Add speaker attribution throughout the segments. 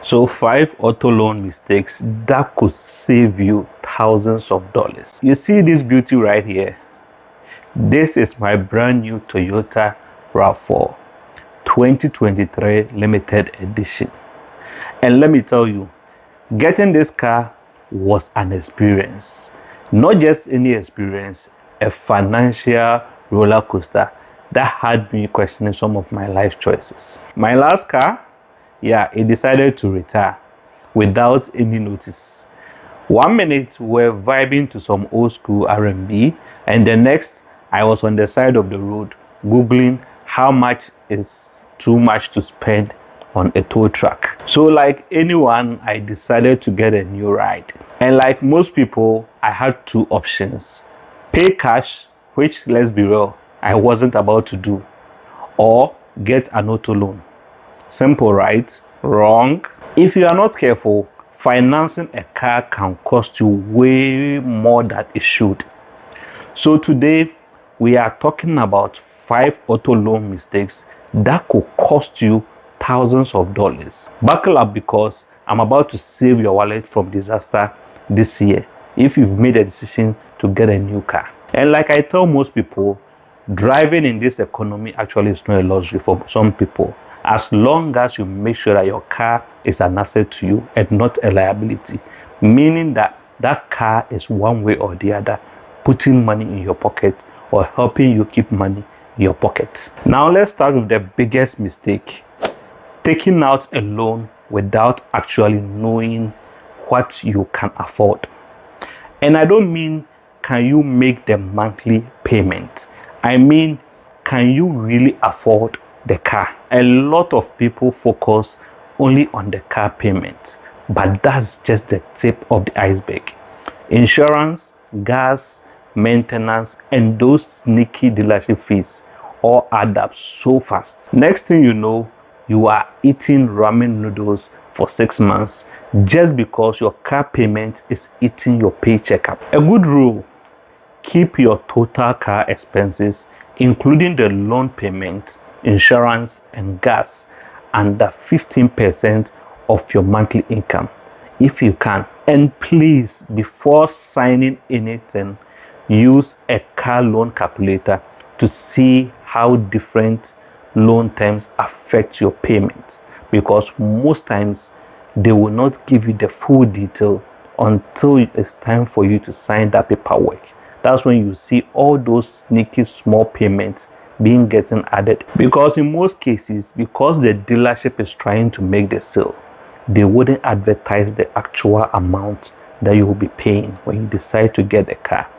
Speaker 1: So 5 auto loan mistakes that could save you thousands of dollars. You see this beauty right here? This is my brand new Toyota RAV4 2023 limited edition. And let me tell you, getting this car was an experience. Not just any experience, a financial roller coaster that had me questioning some of my life choices. My last car, yeah, it decided to retire without any notice. 1 minute we're vibing to some old school R&B, and the next I was on the side of the road googling how much is too much to spend on a tow truck. So like anyone, I decided to get a new ride. And like most people, I had two options. Pay cash, which, let's be real, I wasn't about to do, or get an auto loan. Simple, right? Wrong. If you are not careful, financing a car can cost you way more than it should. So today we are talking about 5 auto loan mistakes that could cost you thousands of dollars. Buckle up because I'm about to save your wallet from disaster this year if you've made a decision to get a new car. And like I tell most people, driving in this economy actually is not a luxury for some people, as long as you make sure that your car is an asset to you and not a liability, meaning that that car is one way or the other putting money in your pocket or helping you keep money in your pocket. Now let's start with the biggest mistake: taking out a loan without actually knowing what you can afford. And I don't mean can you make the monthly payment, I mean can you really afford the car. A lot of people focus only on the car payment, but that's just the tip of the iceberg. Insurance, gas, maintenance, and those sneaky dealership fees all add up so fast. Next thing you know, you are eating ramen noodles for 6 months just because your car payment is eating your paycheck up. A good rule: keep your total car expenses, including the loan payment, insurance, and gas, under 15% of your monthly income if you can. And please, before signing anything, use a car loan calculator to see how different loan terms affect your payment, because most times they will not give you the full detail until it's time for you to sign that paperwork. That's when you see all those sneaky small payments being getting added, because in most cases, because the dealership is trying to make the sale, they wouldn't advertise the actual amount that you will be paying when you decide to get a car.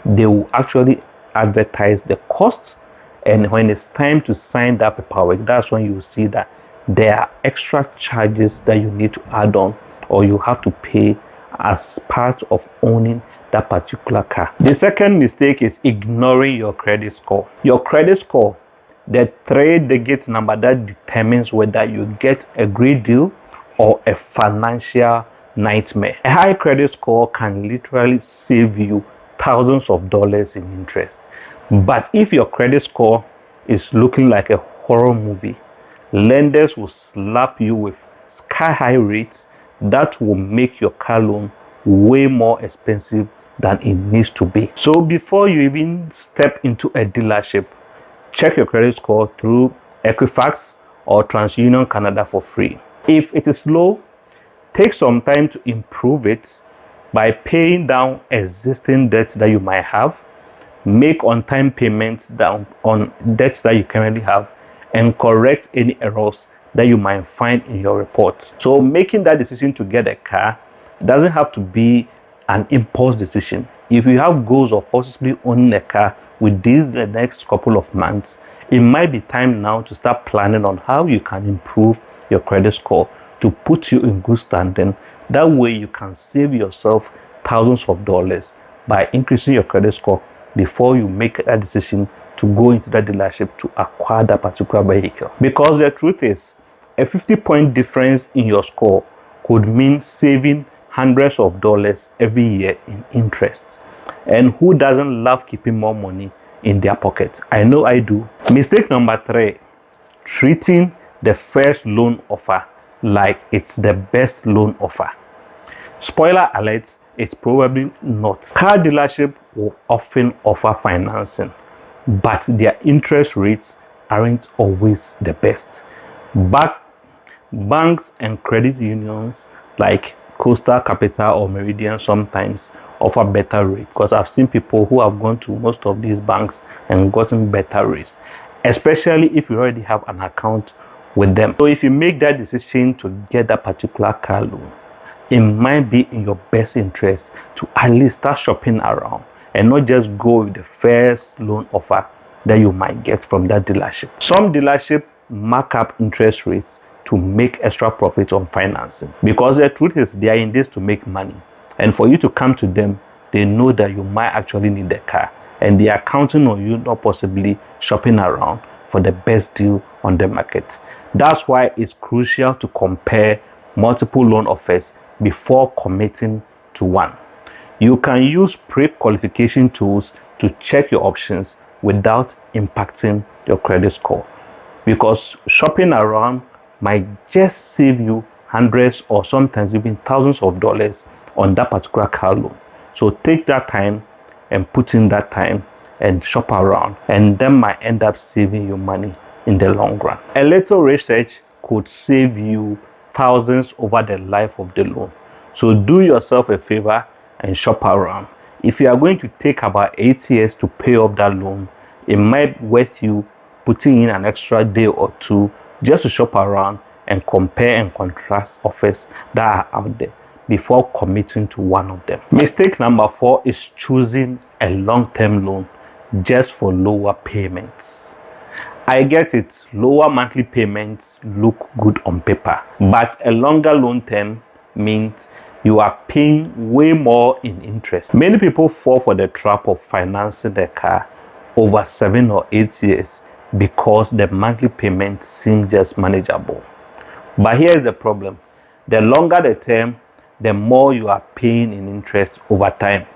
Speaker 1: They will actually advertise the cost, and when it's time to sign that paperwork, that's when you see that there are extra charges that you need to add on or you have to pay as part of owning that particular car. The second mistake is ignoring your credit score. Your credit score, the 3-digit number that determines whether you get a great deal or a financial nightmare. A high credit score can literally save you thousands of dollars in interest. But if your credit score is looking like a horror movie, lenders will slap you with sky-high rates that will make your car loan way more expensive than it needs to be. So before you even step into a dealership, check your credit score through Equifax or TransUnion Canada for free. If it is low, take some time to improve it by paying down existing debts that you might have, make on-time payments down on debts that you currently have, and correct any errors that you might find in your report. So making that decision to get a car doesn't have to be an impulse decision. If you have goals of possibly owning a car within the next couple of months, it might be time now to start planning on how you can improve your credit score to put you in good standing. That way you can save yourself thousands of dollars by increasing your credit score before you make a decision to go into that dealership to acquire that particular vehicle. Because the truth is, a 50-point difference in your score could mean saving hundreds of dollars every year in interest. And who doesn't love keeping more money in their pocket? I know I do. Mistake number 3: treating the first loan offer like it's the best loan offer. Spoiler alert, it's probably not. Car dealership will often offer financing, but their interest rates aren't always the best. But banks and credit unions like Coastal Capital or Meridian sometimes offer better rates, because I've seen people who have gone to most of these banks and gotten better rates, especially if you already have an account with them. So if you make that decision to get that particular car loan, it might be in your best interest to at least start shopping around and not just go with the first loan offer that you might get from that dealership. Some dealership mark up interest rates to make extra profit on financing, because the truth is they are in this to make money, and for you to come to them, they know that you might actually need the car, and they are counting on you not possibly shopping around for the best deal on the market. That's why it's crucial to compare multiple loan offers before committing to one. You can use pre-qualification tools to check your options without impacting your credit score, because shopping around might just save you hundreds or sometimes even thousands of dollars on that particular car loan. So take that time and put in that time and shop around, and then might end up saving you money in the long run. A little research could save you thousands over the life of the loan. So do yourself a favor and shop around. If you are going to take about 8 years to pay off that loan, it might be worth you putting in an extra day or two just to shop around and compare and contrast offers that are out there before committing to one of them. Mistake number 4 is choosing a long-term loan just for lower payments. I get it, lower monthly payments look good on paper, but a longer loan term means you are paying way more in interest. Many people fall for the trap of financing their car over 7 or 8 years because the monthly payments seem just manageable. But here's the problem: the longer the term, the more you are paying in interest over time.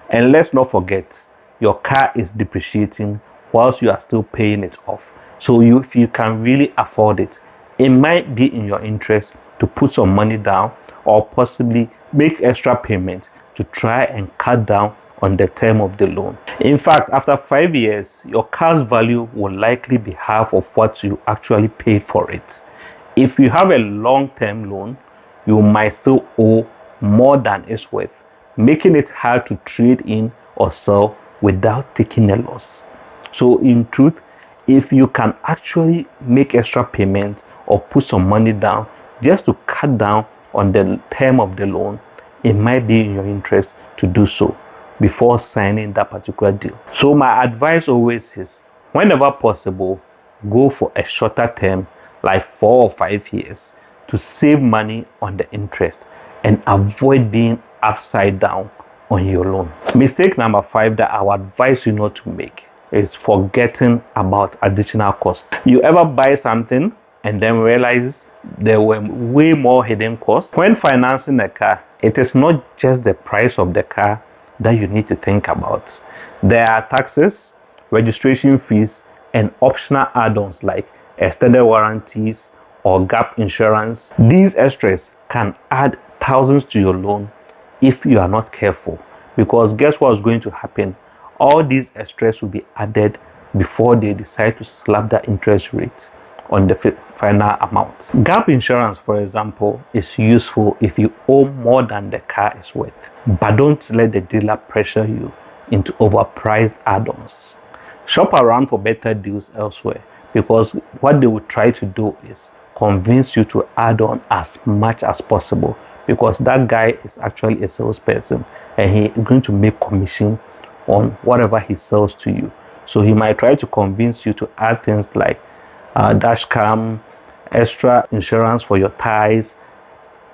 Speaker 1: And let's not forget, your car is depreciating whilst you are still paying it off. So if you can really afford it, it might be in your interest to put some money down or possibly make extra payments to try and cut down on the term of the loan. In fact, after 5 years, your car's value will likely be half of what you actually paid for it. If you have a long-term loan, you might still owe more than it's worth, making it hard to trade in or sell without taking a loss. So in truth, if you can actually make extra payments or put some money down just to cut down on the term of the loan, it might be in your interest to do so before signing that particular deal. So my advice always is, whenever possible, go for a shorter term like 4 or 5 years to save money on the interest and avoid being upside down on your loan. Mistake number 5 that I would advise you not to make is forgetting about additional costs. You ever buy something and then realize there were way more hidden costs? When financing a car, it is not just the price of the car that you need to think about. There are taxes, registration fees, and optional add-ons like extended warranties or gap insurance. These extras can add thousands to your loan if you are not careful, because guess what's going to happen? All these extras will be added before they decide to slap the interest rate on the final amount. Gap insurance, for example, is useful if you owe more than the car is worth, but don't let the dealer pressure you into overpriced add-ons. Shop around for better deals elsewhere, because what they will try to do is convince you to add on as much as possible, because that guy is actually a salesperson and he is going to make commission on whatever he sells to you. So he might try to convince you to add things like dash cam, extra insurance for your tires,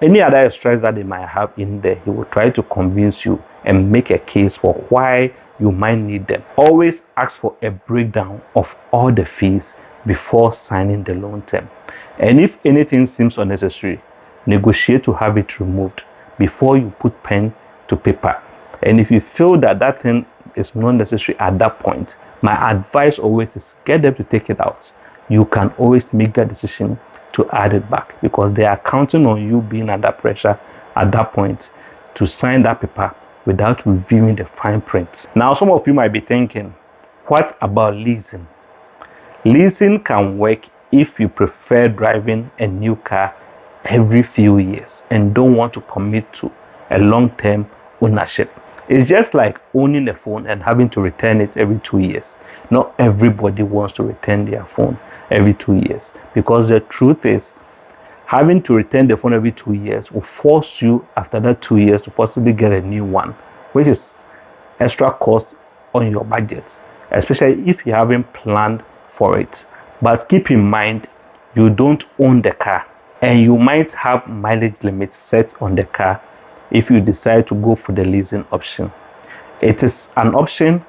Speaker 1: any other extras that they might have in there. He will try to convince you and make a case for why you might need them. Always ask for a breakdown of all the fees before signing the loan term. And if anything seems unnecessary, negotiate to have it removed before you put pen to paper. And if you feel that that thing is not necessary at that point, my advice always is get them to take it out. You can always make that decision to add it back, because they are counting on you being under pressure at that point to sign that paper without reviewing the fine print. Now, some of you might be thinking, what about leasing? Leasing can work if you prefer driving a new car every few years and don't want to commit to a long-term ownership. It's just like owning a phone and having to return it every 2 years. Not everybody wants to return their phone every 2 years, because the truth is, having to return the phone every 2 years will force you after that 2 years to possibly get a new one, which is extra cost on your budget, especially if you haven't planned for it. But keep in mind, you don't own the car, and you might have mileage limits set on the car if you decide to go for the leasing option. It is an option,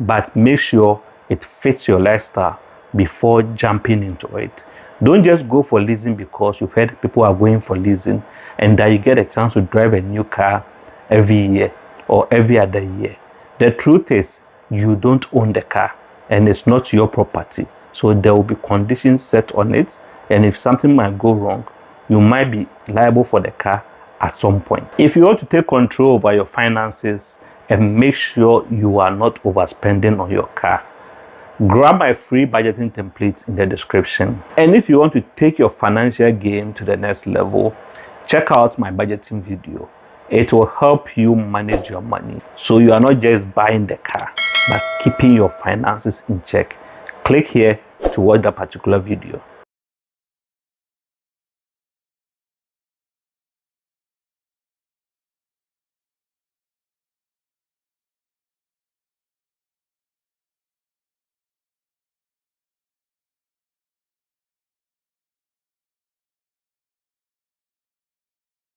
Speaker 1: but make sure it fits your lifestyle before jumping into it. Don't just go for leasing because you've heard people are going for leasing and that you get a chance to drive a new car every year or every other year. The truth is, you don't own the car and it's not your property. So there will be conditions set on it, and if something might go wrong, you might be liable for the car at some point. If you want to take control over your finances and make sure you are not overspending on your car, grab my free budgeting templates in the description. And if you want to take your financial game to the next level, check out my budgeting video. It will help you manage your money so you are not just buying the car but keeping your finances in check. Click here to watch that particular video.